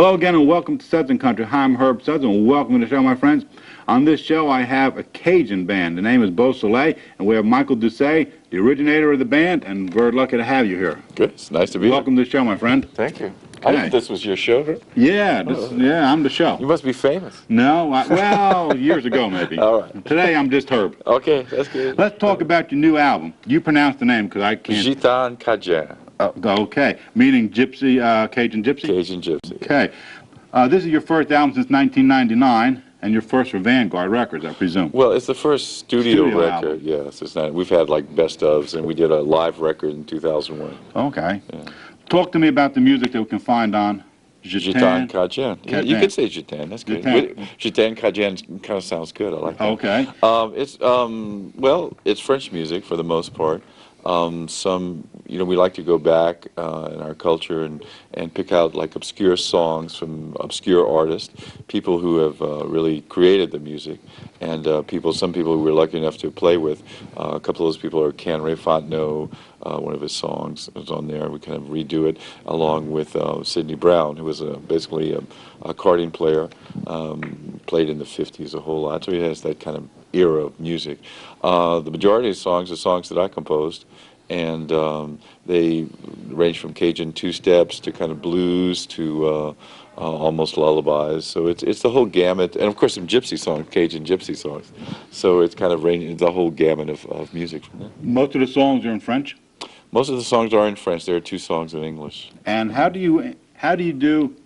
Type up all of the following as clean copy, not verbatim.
Hello again and welcome to Southern Country. Hi, I'm Herb Southern and welcome to the show, my friends. On this show, I have a Cajun band. The name is Beausoleil, and we have Michael Doucet, the originator of the band, and we're lucky to have you here. Good. It's nice to be Welcome to the show, my friend. Thank you. Okay. I didn't this was your show, right? Yeah, yeah, I'm the show. You must be famous. No, well, years ago maybe. All right. Today I'm just Herb. Okay, that's good. Let's talk about your new album. You pronounce the name because I can't. Gitan Cajun. Okay, meaning gypsy, Cajun gypsy? Cajun gypsy. Okay. This is your first album since 1999, and your first for Vanguard Records, I presume. Well, it's the first studio record. album. Yes, it's not. We've had like best ofs, and we did a live record in 2001. Okay. Yeah. Talk to me about the music that we can find on Gitan Cajun. Yeah, you could say Gitan. That's good. Gitan. Gitan Cajun kind of sounds good. I like that. Okay. Well, it's French music for the most part. We like to go back in our culture and pick out like obscure songs from obscure artists, people who have really created the music, and some people who we're lucky enough to play with. A couple of those people are Canray Fontenot. One of his songs is on there. We kind of redo it along with Sidney Brown, who was basically a accordion player, played in the 50s a whole lot, so he has that kind of era of music. The majority of songs are songs that I composed, and they range from Cajun two-steps to kind of blues to almost lullabies. So it's the whole gamut, and of course some gypsy songs, Cajun gypsy songs. So it's kind of ranging the whole gamut of music from there. Most of the songs are in French? Most of the songs are in French. There are 2 songs in English. And how do you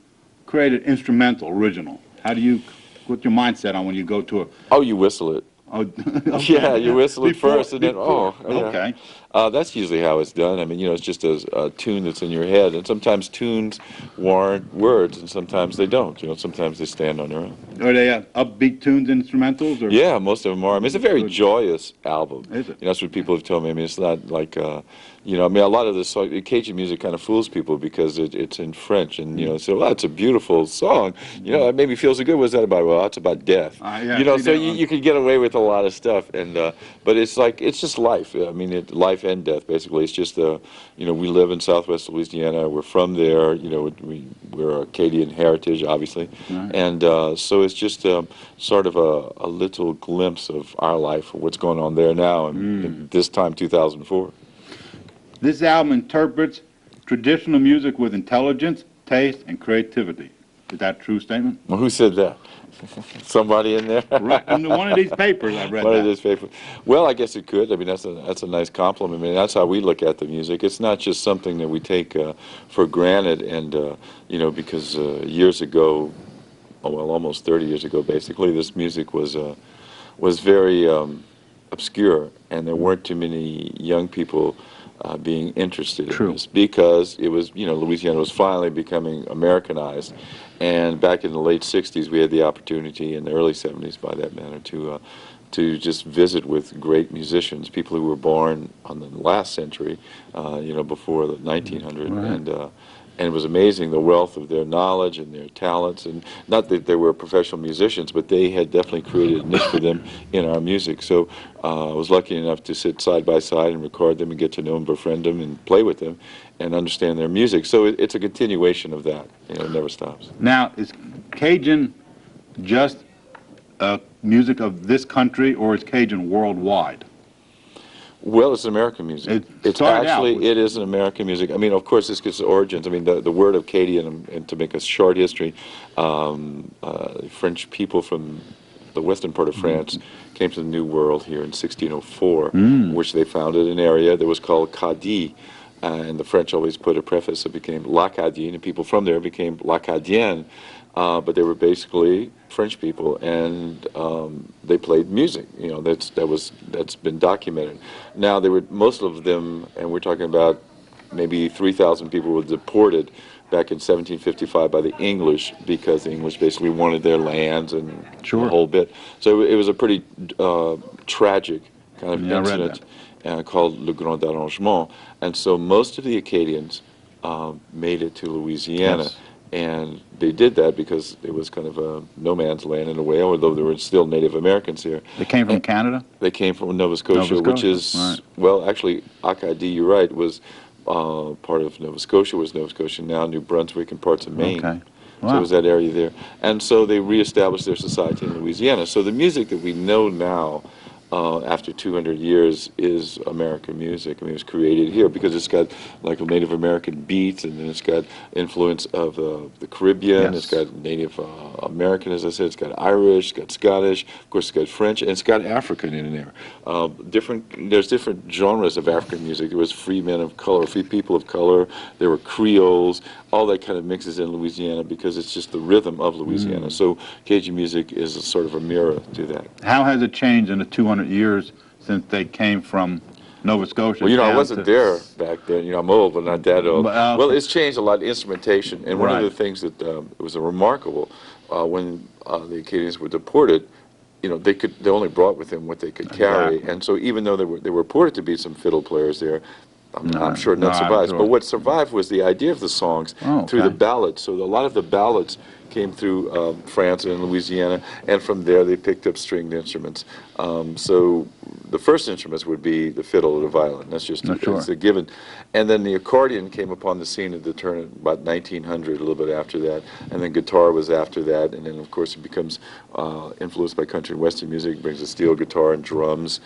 create an instrumental original? What's your mindset on when you go to a... Oh, you whistle it. Oh, okay. Yeah, you whistle it first, and then okay. That's usually how it's done. I mean, it's just a tune that's in your head, and sometimes tunes warrant words, and sometimes they don't. Sometimes they stand on their own. Are they upbeat tunes, instrumentals? Or? Yeah, most of them are. I mean, it's a very joyous album. Is it? That's what people have told me. I mean, it's not like, a lot of this Cajun music kind of fools people because it's in French, and so well, it's a beautiful song. It maybe feels so good. What's that about? Well, it's about death. Yeah, so you could get away with a lot of stuff, and but it's just life. I mean, life and death basically. It's just we live in Southwest Louisiana. We're from there. We're Acadian heritage, obviously, right. And so it's just sort of a little glimpse of our life, what's going on there now, in this time, 2004. This album interprets traditional music with intelligence, taste, and creativity. Is that a true statement? Well, who said that? Somebody in there? Right, in one of these papers I read. One of these papers. Well, I guess it could. I mean, that's a nice compliment. I mean, that's how we look at the music. It's not just something that we take for granted, and because years ago, almost 30 years ago, basically, this music was very obscure, and there weren't too many young people being interested in this because it was, Louisiana was finally becoming Americanized, and back in the late 60s we had the opportunity, in the early 70s by that matter, to just visit with great musicians, people who were born on the last century, before the 1900, right. And it was amazing, the wealth of their knowledge and their talents, and not that they were professional musicians, but they had definitely created a niche for them in our music. So I was lucky enough to sit side by side and record them and get to know them, befriend them, and play with them and understand their music. So it's a continuation of that. It never stops. Now, is Cajun just music of this country, or is Cajun worldwide? Well, it's American music. It is an American music. I mean, of course, this gets origins. I mean, the word of Acadian, and to make a short history, French people from the western part of France came to the New World here in 1604, which they founded an area that was called Cadiz. And the French always put a preface that became l'Acadien, and people from there became l'Acadienne. But they were basically French people, and they played music. That's been documented. Now most of them, and we're talking about maybe 3,000 people were deported back in 1755 by the English, because the English basically wanted their lands and the whole bit. So it was a pretty tragic kind of incident called Le Grand Arrangement. And so most of the Acadians made it to Louisiana. Yes. And they did that because it was kind of a no man's land in a way, although there were still Native Americans here. They came from Canada? They came from Nova Scotia, which is, well, actually, Acadie, you're right, was part of Nova Scotia, was Nova Scotia, now New Brunswick and parts of Maine. Okay. So it Wow. was that area there. And so they reestablished their society in Louisiana. So the music that we know now, after 200 years, is American music. I mean, it was created here because it's got like a Native American beats, and then it's got influence of the Caribbean. It's Yes. got Native American, as I said. It's got Irish. It's got Scottish. Of course, it's got French, and it's got African in there. There's different genres of African music. There was free men of color, free people of color. There were Creoles. All that kind of mixes in Louisiana because it's just the rhythm of Louisiana. So Cajun music is a sort of a mirror to that. How has it changed in the 200 years since they came from Nova Scotia? Well, you know, I down wasn't to- there back then. You know, I'm old, but not that old. But, Well, it's changed a lot. Instrumentation, and one Right. of the things that was remarkable when the Acadians were deported, you know, they only brought with them what they could carry, Exactly. and so even though there were reported to be some fiddle players there, I'm sure none no, I'm survived. sure. But what survived was the idea of the songs Oh, through the okay. ballads. So a lot of the ballads came through France and Louisiana, and from there they picked up stringed instruments. So the first instruments would be the fiddle or the violin. That's just Sure. it's a given. And then the accordion came upon the scene at the turn of about 1900, a little bit after that. And then guitar was after that. And then, of course, it becomes influenced by country and western music. It brings a steel guitar and drums.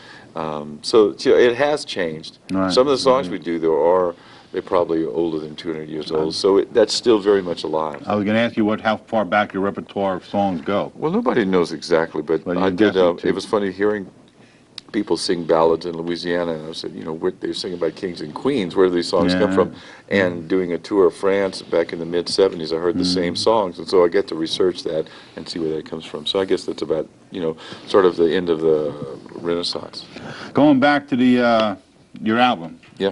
So you know, it has changed. Right. Some of the songs we do, though, they're probably older than 200 years old. So that's still very much alive. I was going to ask you how far back your repertoire of songs go. Well, nobody knows exactly, but Well, I you're did. guessing, too. It was funny hearing people sing ballads in Louisiana, and I said, you know, they're singing about kings and queens. Where do these songs come Yeah. from? And doing a tour of France back in the mid '70s, I heard the same songs, and so I get to research that and see where that comes from. So I guess that's about, you know, sort of the end of the Renaissance. Going back to the your album, Yeah,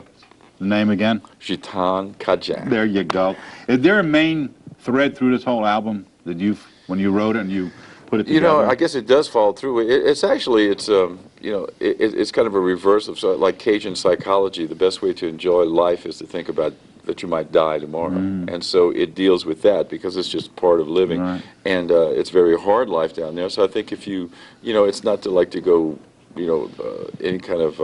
the name again? Gitan Cajun. There you go. Is there a main thread through this whole album that when you wrote it and you put it together? You know, I guess it does fall through. It's you know, it's kind of a reverse of like Cajun psychology. The best way to enjoy life is to think about that you might die tomorrow, and so it deals with that because it's just part of living, Right. and it's very hard life down there. So I think if you know, it's not to like to go, you know, any kind of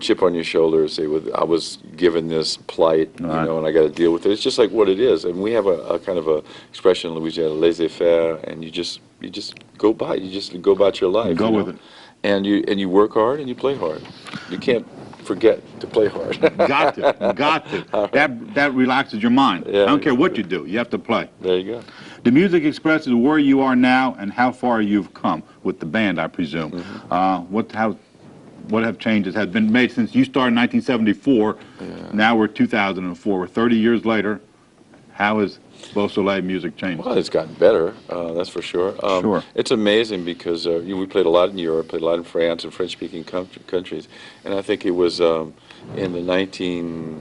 chip on your shoulder and say, well, I was given this plight, you Right. know, and I got to deal with it. It's just like what it is. And we have a kind of a expression in Louisiana, laissez-faire, and you just go by. You just go about your life. Go you with know? it. And you work hard and you play hard. You can't forget to play hard. Got to. Got to. That relaxes your mind. Yeah. I don't care what you do. You have to play. There you go. The music expresses where you are now and how far you've come with the band, I presume. What have changes have been made since you started in 1974? Now we're 2004. We're 30 years later. How has Beausoleil music changed? Well, it's gotten better, that's for sure. Sure. It's amazing because we played a lot in Europe, played a lot in France and French-speaking countries, and I think it was in the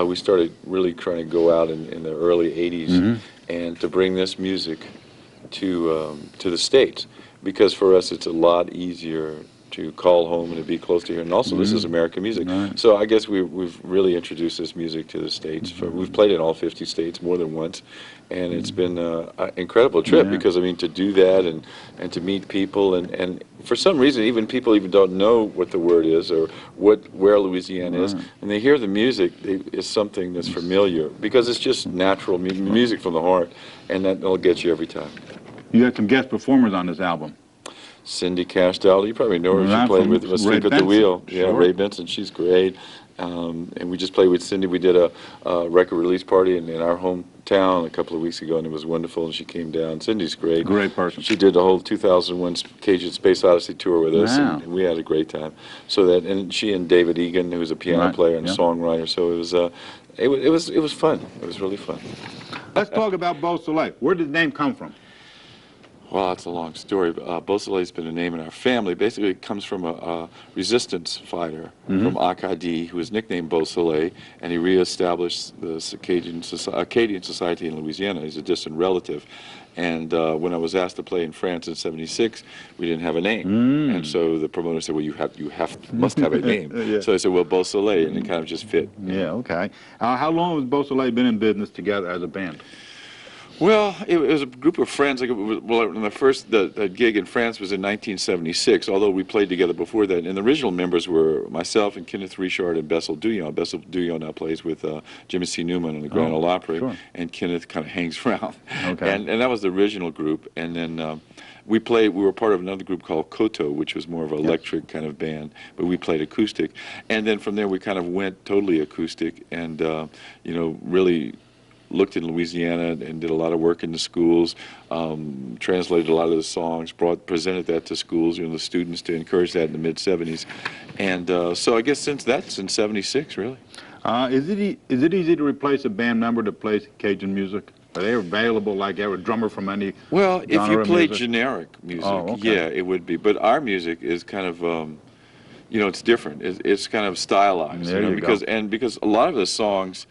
we started really trying to go out in the early 80s and to bring this music to the States, because for us it's a lot easier to call home and to be close to here, and also this is American music. Right. So I guess we've really introduced this music to the States. We've played in all 50 states more than once, and it's been an incredible trip because, I mean, to do that and to meet people, and for some reason even people don't know what the word is or where Louisiana is, and they hear the music, it's something that's familiar because it's just natural music from the heart, and that'll get you every time. You had some guest performers on this album. Cindy Castaldo, you probably know her. Right, She played from with Ray Sleep at the Benson. Wheel. Yeah, Sure. Ray Benson, she's great. And we just played with Cindy. We did a record release party in our hometown a couple of weeks ago, and it was wonderful, and she came down. Cindy's great. Great person. She did the whole 2001 Cajun Space Odyssey tour with us, Wow. and we had a great time. And she and David Egan, who's a piano Right, player and yeah. songwriter, so it was fun. It was really fun. Let's talk about Beausoleil. Where did the name come from? Well, it's a long story. Beausoleil's been a name in our family. Basically, it comes from a resistance fighter from Acadie, who was nicknamed Beausoleil, and he reestablished the Acadian Society in Louisiana. He's a distant relative. And when I was asked to play in France in '76, we didn't have a name. And so the promoter said, well, you must have a name. Yeah. So I said, well, Beausoleil, and it kind of just fit. Yeah, okay. How long has Beausoleil been in business together as a band? Well, it was a group of friends. Like, well, when the gig in France was in 1976. Although we played together before that, and the original members were myself and Kenneth Richard and Bessel Douillon. Bessel Douillon now plays with Jimmy C. Newman in the Grand Ole Opry, sure. and Kenneth kind of hangs around. Okay. And that was the original group. And then we were part of another group called Koto, which was more of an electric kind of band, but we played acoustic. And then from there we kind of went totally acoustic, and really looked in Louisiana and did a lot of work in the schools, translated a lot of the songs, presented that to schools, the students, to encourage that in the mid-'70s. And so I guess since that's in '76, really. Is it easy to replace a band member that plays Cajun music? Are they available like every drummer from any Well, if you genre play music? generic music, okay. yeah, it would be. But our music is kind of, it's different. It's kind of stylized, There you because go. because a lot of the songs,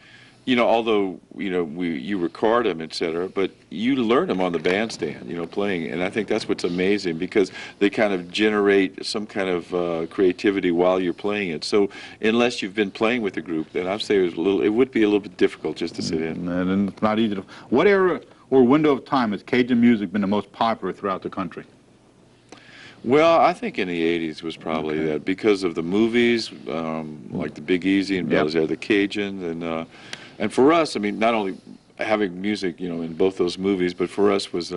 although you record them, etc., but you learn them on the bandstand, playing, and I think that's what's amazing, because they kind of generate some kind of creativity while you're playing it. So unless you've been playing with the group, then I'd say it would be a little bit difficult just to sit in. And it's not easy to. What era or window of time has Cajun music been the most popular throughout the country? Well, I think in the '80s was probably that, because of the movies, like the Big Easy and Bells Are the Cajun, and for us, I mean, not only having music, in both those movies, but for us was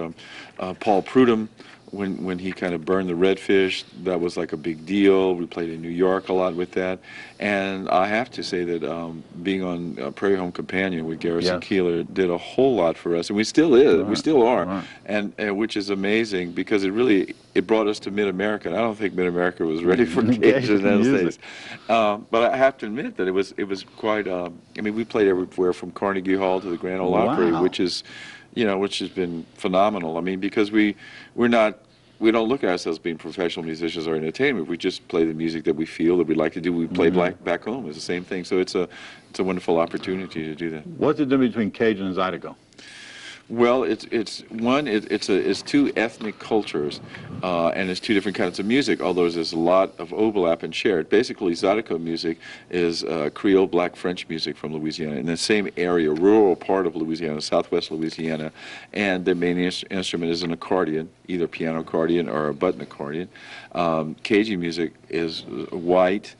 Paul Prudhomme, when he kind of burned the redfish. That was like a big deal. We played in New York a lot with that, and I have to say that being on Prairie Home Companion with Garrison Keillor did a whole lot for us, and we still are, and which is amazing, because it brought us to Mid-America. And I don't think Mid-America was ready for Cajun in those days, but I have to admit that it was quite. I mean, we played everywhere from Carnegie Hall to the Grand Ole Opry, which is. Which has been phenomenal. I mean, because we don't look at ourselves being professional musicians or entertainment. We just play the music that we feel that we like to do. We play back home. It's the same thing. So it's a wonderful opportunity to do that. What's the difference between Cajun and Zydeco? Well, it's two ethnic cultures, and it's two different kinds of music, although there's a lot of overlap and shared. Basically, Zydeco music is Creole Black French music from Louisiana, in the same area, rural part of Louisiana, southwest Louisiana, and the main instrument is an accordion, either piano accordion or a button accordion. Cajun music is white,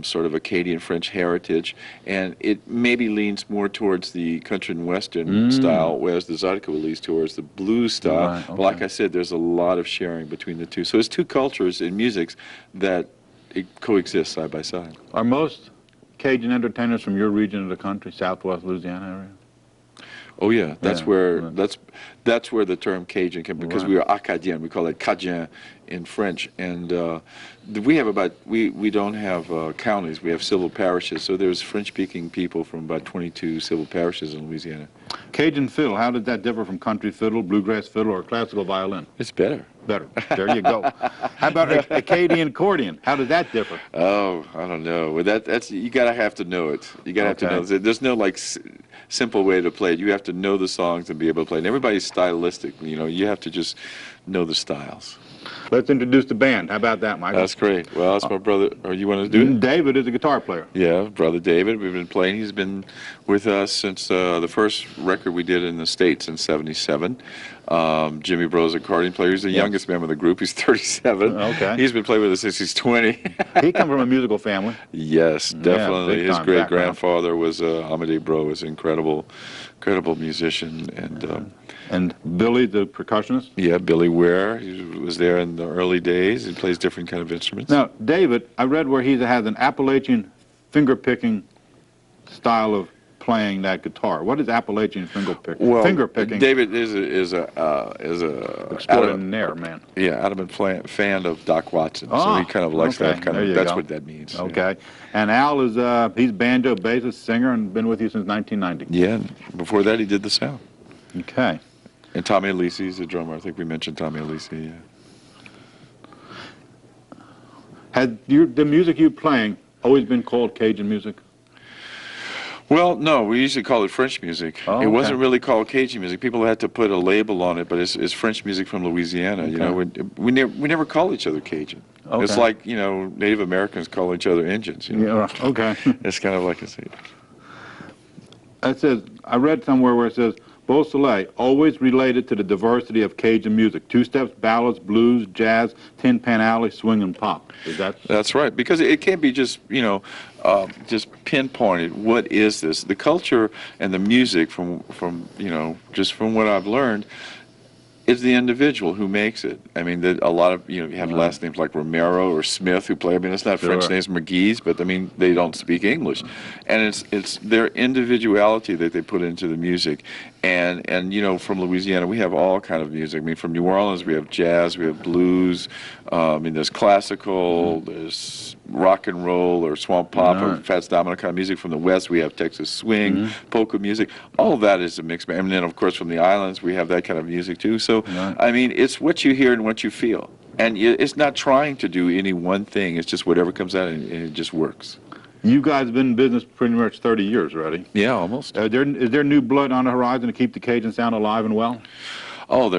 sort of Acadian French heritage, and it maybe leans more towards the country and western style, whereas the Zydeco leans towards the blues style. Right, okay. But like I said, there's a lot of sharing between the two. So it's two cultures in music that coexist side by side. Are most Cajun entertainers from your region of the country, southwest Louisiana area? Oh yeah, that's Yeah, where right. that's where the term Cajun came, because we are Acadien. We call it Cajun in French, and we don't have counties. We have civil parishes. So there's French-speaking people from about 22 civil parishes in Louisiana. Cajun fiddle, how does that differ from country fiddle, bluegrass fiddle, or classical violin? It's better. Better. There you go. How about Acadian accordion? How does that differ? Oh, I don't know. Well, that's you gotta have to know it. You gotta have to know. There's no simple way to play it. You have to know the songs and be able to play it. And everybody's stylistic. You have to just know the styles. Let's introduce the band. How about that, Michael? That's great. Well, that's my brother. Or you want to do it? David is a guitar player. Yeah, brother David. We've been playing. He's been with us since the first record we did in the States in '77. Jimmy Bro's accordion player. He's the youngest member of the group. He's 37. Okay. He's been playing with us since he's 20. He comes from a musical family. Yes, definitely. big His time great-grandfather was Amadee Bro, was an incredible musician. And Billy, the percussionist? Yeah, Billy Ware. He was there in the early days. He plays different kind of instruments. Now, David, I read where he has an Appalachian finger-picking style of playing that guitar. What is Appalachian finger-picking? Well, Finger-picking. David is a Extraordinaire, man. Yeah, adamant fan of Doc Watson, so Oh, he kind of likes that kind there of. you That's go. what that means. Okay. And Al is he's banjo, bassist, singer, and been with you since 1990. Yeah. Before that, he did the sound. Okay. And Tommy Alisi's a drummer. I think we mentioned Tommy Alisi. Yeah. Had the music you playing always been called Cajun music? Well, no, we usually call it French music. Oh, It wasn't okay. really called Cajun music. People had to put a label on it, but it's French music from Louisiana. You know, we never call each other Cajun. Okay. It's like, Native Americans call each other Indians. Yeah. Okay. It's kind of like a. It says, I read somewhere where it says, Beausoleil, always related to the diversity of Cajun music. Two-steps, ballads, blues, jazz, tin pan alley, swing, and pop. Is that... That's right, because it can't be just, just pinpointed. What is this? The culture and the music, from just from what I've learned, is the individual who makes it. I mean, a lot of, you have last names like Romero or Smith who play. I mean, it's not French names, McGee's, but I mean, they don't speak English. And it's their individuality that they put into the music. And from Louisiana, we have all kind of music. I mean, from New Orleans, we have jazz, we have blues. I mean, there's classical, there's rock and roll or swamp pop or Fats Domino kind of music. From the West, we have Texas swing, polka music. All of that is a mixed bag. And then, of course, from the islands, we have that kind of music too. So, I mean, it's what you hear and what you feel. And it's not trying to do any one thing. It's just whatever comes out and it just works. You guys have been in business pretty much 30 years already. Yeah, almost. Is there new blood on the horizon to keep the Cajun sound alive and well? Oh,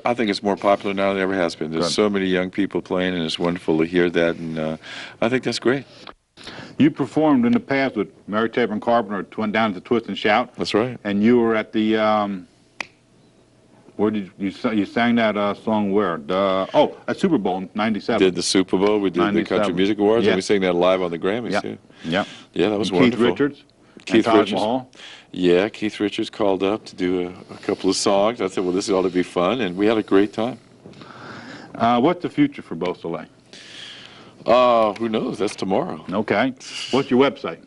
I think it's more popular now than it ever has been. There's so many young people playing, and it's wonderful to hear that, and I think that's great. You performed in the past with Mary Taper and Carpenter, went down to the Twist and Shout. That's right. And you were at the, where did you sang that song where? At Super Bowl in '97. Did the Super Bowl, we did the Country Music Awards, and we sang that live on the Grammys, too. Yeah. Yeah, that was and wonderful. Keith Richards? Keith Taj Richards. Mahal? Yeah, Keith Richards called up to do a couple of songs. I said, well, this ought to be fun, and we had a great time. What's the future for Beausoleil? Who knows? That's tomorrow. Okay. What's your website?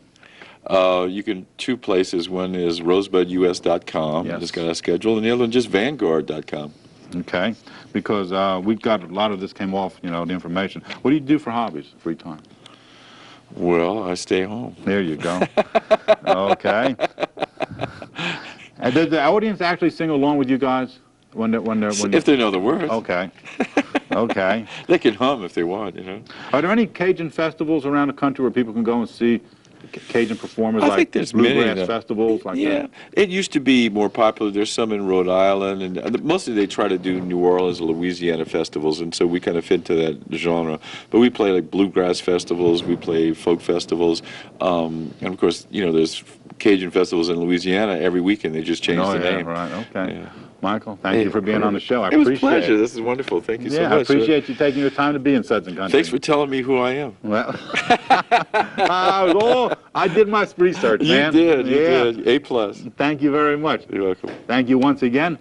You can, two places. One is rosebudus.com. Yes. It's got a schedule, and the other one just vanguard.com. Okay. Because we've got a lot of this came off, the information. What do you do for hobbies, free time? Well, I stay home. There you go. Okay. And does the audience actually sing along with you guys if they know the words? Okay. Okay. They can hum if they want, Are there any Cajun festivals around the country where people can go and see Cajun performers, I like think there's bluegrass many, festivals like that? It used to be more popular. There's some in Rhode Island, and mostly they try to do New Orleans and Louisiana festivals, and so we kind of fit into that genre. But we play like bluegrass festivals, we play folk festivals, and of course, there's Cajun festivals in Louisiana every weekend. They just change the name. Right, okay. Yeah. Michael, thank you for being on the show. I appreciate it. It was a pleasure. This is wonderful. Thank you so much. I appreciate you taking your time to be in Southern Country. Thanks for telling me who I am. Well, I did my research, man. You did. A+. Thank you very much. You're welcome. Thank you once again.